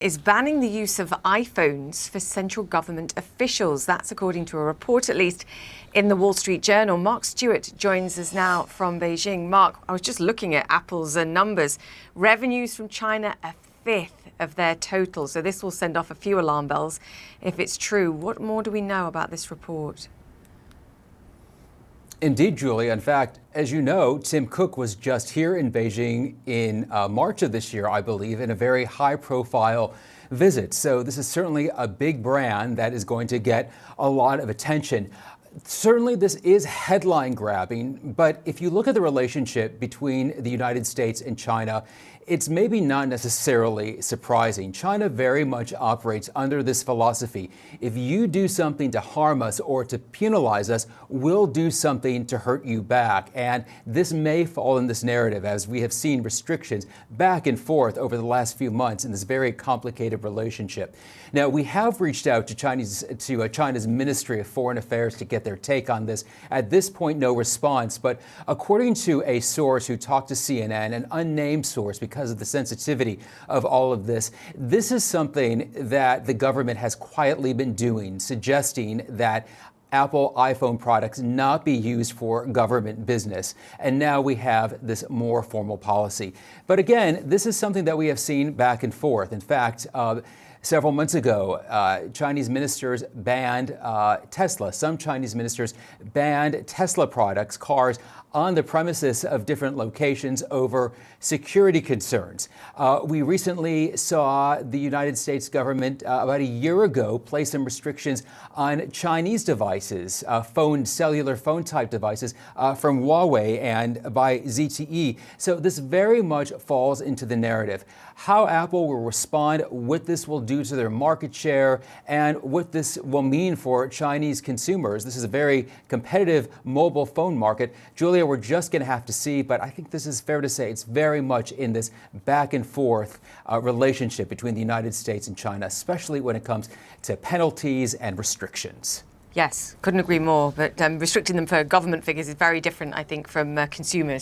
is banning the use of iPhones for central government officials. That's according to a report, at least, in the Wall Street Journal. Marc Stewart joins us now from Beijing. Marc, I was just looking at Apple's numbers. Revenues from China, a fifth of their total. So this will send off a few alarm bells if it's true. What more do we know about this report? Indeed, Julia. In fact, as you know, Tim Cook was just here in Beijing in March of this year, I believe, in a very high-profile visit. So this is certainly a big brand that is going to get a lot of attention. Certainly, this is headline grabbing, but if you look at the relationship between the United States and China, it's maybe not necessarily surprising. China very much operates under this philosophy. If you do something to harm us or to penalize us, we'll do something to hurt you back. And this may fall in this narrative, as we have seen restrictions back and forth over the last few months in this very complicated relationship. Now, we have reached out to China's Ministry of Foreign Affairs to get their take on this. At this point, no response. But according to a source who talked to CNN, an unnamed source, because of the sensitivity of all of this, this is something that the government has quietly been doing, suggesting that Apple iPhone products not be used for government business. And now we have this more formal policy. But again, this is something that we have seen back and forth. In fact, several months ago, Chinese ministers banned Tesla. Some Chinese ministers banned Tesla products, cars, on the premises of different locations over security concerns. We recently saw the United States government about a year ago place some restrictions on Chinese devices, cellular phone type devices from Huawei and by ZTE. So this very much falls into the narrative. How Apple will respond, what this will do to their market share, and what this will mean for Chinese consumers. This is a very competitive mobile phone market. Julia, we're just going to have to see, but I think this is fair to say it's very much in this back and forth relationship between the United States and China, especially when it comes to penalties and restrictions. Yes, couldn't agree more, but restricting them for government figures is very different, I think, from consumers.